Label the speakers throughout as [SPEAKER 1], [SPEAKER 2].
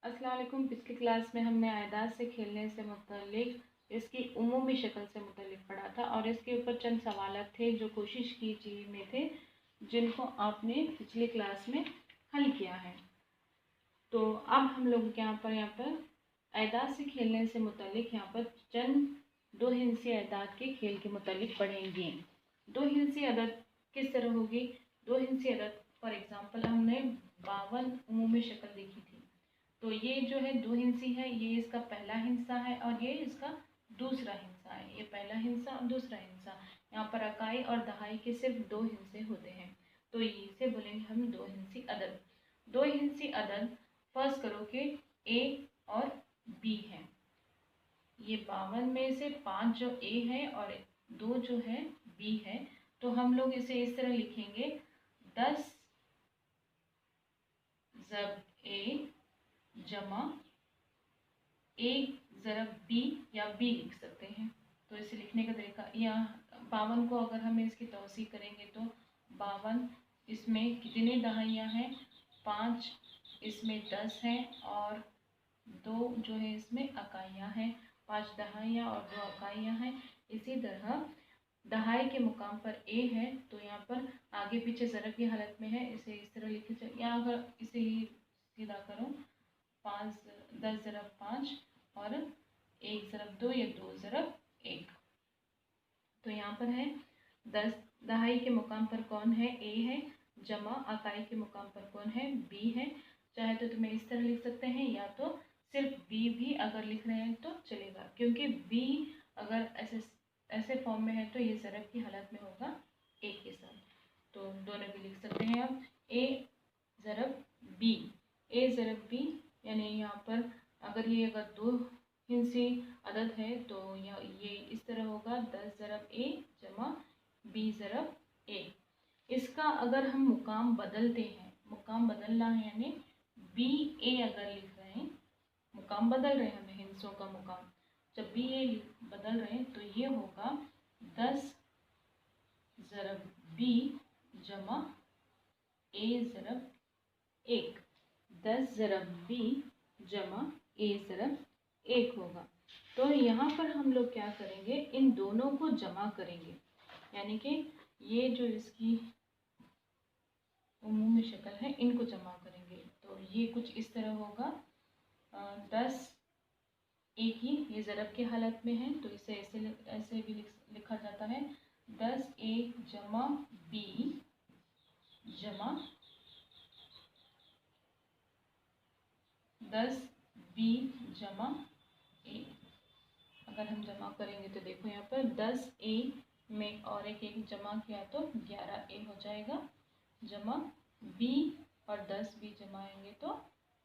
[SPEAKER 1] अस्सलाम वालेकुम। पिछली क्लास में हमने आयदाद से खेलने से मुतल्लिक इसकी उमूमी शक्ल से मुतल्लिक पढ़ा था और इसके ऊपर चंद सवाल थे जो कोशिश की में थे, जिनको आपने पिछली क्लास में हल किया है। तो अब हम लोग यहाँ पर आयदाद से खेलने से मुतल्लिक यहाँ पर चंद दो हिंसी आयदाद के खेल के मुतल्लिक पढ़ेंगे। दो हिंसी अदद किस तरह होगी? दो हिंसी अदद फॉर एग्ज़ाम्पल हमने 52 उमूमी शक्ल देखी थी। तो ये जो है दो हिंसी है, ये इसका पहला हिस्सा है और ये इसका दूसरा हिस्सा है। ये पहला हिस्सा और दूसरा हिस्सा। यहाँ पर इकाई और दहाई के सिर्फ दो हिस्से होते हैं, तो इसे बोलेंगे हम दो हिंसी अदद। दो हिंसी अदद फर्ज करो कि ए और बी है। ये 52 में से 5 जो ए है और 2 जो है बी है, तो हम लोग इसे इस तरह लिखेंगे 10 ज़रब ए जमा 1 ज़रब बी, या बी लिख सकते हैं। तो इसे लिखने का तरीका, या 52 को अगर हम इसकी तौसी करेंगे तो 52 इसमें कितनी दहाइयाँ हैं? 5, इसमें 10 हैं और 2 जो है इसमें इकाइयाँ हैं। 5 दहाइयाँ और 2 इकाइयाँ हैं। इसी तरह दहाई के मुकाम पर ए है, तो यहाँ पर आगे पीछे ज़रब की हालत में है, इसे इस तरह लिखे जाए। या अगर इसे ही सीधा करूँ 10 ज़रब 5 और 1 ज़रब 2 या 2 ज़रब 1। तो यहाँ पर है 10 दहाई के मुकाम पर कौन है? ए है, जमा इकाई के मुकाम पर कौन है? बी है। चाहे तो तुम्हें इस तरह लिख सकते हैं, या तो सिर्फ बी भी अगर लिख रहे हैं तो चलेगा, क्योंकि बी अगर ऐसे फॉर्म में है तो ये ज़रब की हालत में होगा ए के साथ। तो दोनों भी लिख सकते हैं आप। ए ज़रब बी, ए ज़रब बी, यानी यहाँ पर अगर दो हिंसी अदद है तो ये इस तरह होगा 10 ज़रब ए जमा बी ज़रब ए। इसका अगर हम मुकाम बदलते हैं, मुकाम बदलना है यानी बी ए अगर लिख रहे हैं, मुकाम बदल रहे हैं हमें हिंसों का मुकाम, जब बी ए बदल रहे हैं तो ये होगा 10 ज़रब बी जमा ए ज़रब 1। 10 ज़रब बी जमा ए ज़रब 1 होगा। तो यहाँ पर हम लोग क्या करेंगे? इन दोनों को जमा करेंगे, यानी कि ये जो इसकी उमूमी शक्ल है इनको जमा करेंगे। तो ये कुछ इस तरह होगा 10 ए की, ये ज़रब की हालत में है तो इसे ऐसे भी लिखा जाता है 10 ए जमा बी जमा 10 बी जमा ए। अगर हम जमा करेंगे तो देखो यहाँ पर 10 ए में और एक जमा किया तो 11 ए हो जाएगा, जमा बी और 10 बी जमाएंगे तो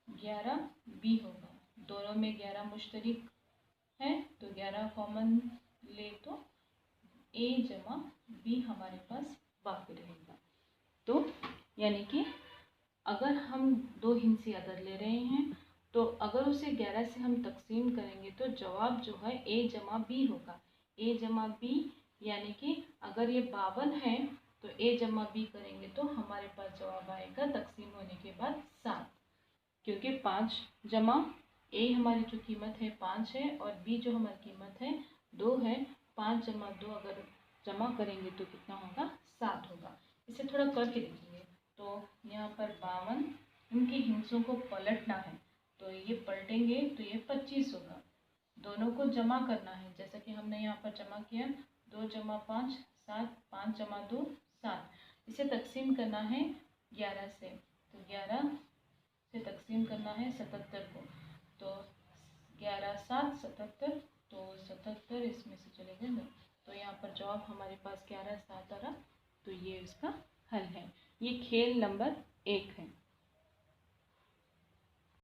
[SPEAKER 1] 11 बी होगा। दोनों में 11 मुश्तरिक है तो 11 कॉमन ले तो ए जमा बी हमारे पास बाकी रहेगा। तो यानी कि अगर हम दो हिंसी अदद ले रहे हैं तो अगर उसे 11 से हम तकसीम करेंगे तो जवाब जो है ए जमा बी होगा। ए जमा बी यानी कि अगर ये 52 है तो ए जमा बी करेंगे तो हमारे पास जवाब आएगा तकसीम होने के बाद 7, क्योंकि 5 जमा ए हमारी जो कीमत है 5 है और बी जो हमारी कीमत है 2 है। 5 जमा 2 अगर जमा करेंगे तो कितना होगा? 7 होगा। इसे थोड़ा करके देखेंगे तो यहाँ पर 52 इनकी हिंसों को पलटना है, तो ये पलटेंगे तो ये 25 होगा। दोनों को जमा करना है, जैसा कि हमने यहाँ पर जमा किया 2 जमा 5 7, 5 जमा 2 7। इसे तकसीम करना है 11 से, तो 11 से तकसीम करना है 77 को, तो 11 7 77, तो 77 इसमें से चले गए, तो यहाँ पर जवाब हमारे पास 11 7 आ रहा। तो ये इसका हल है। ये खेल नंबर 1 है।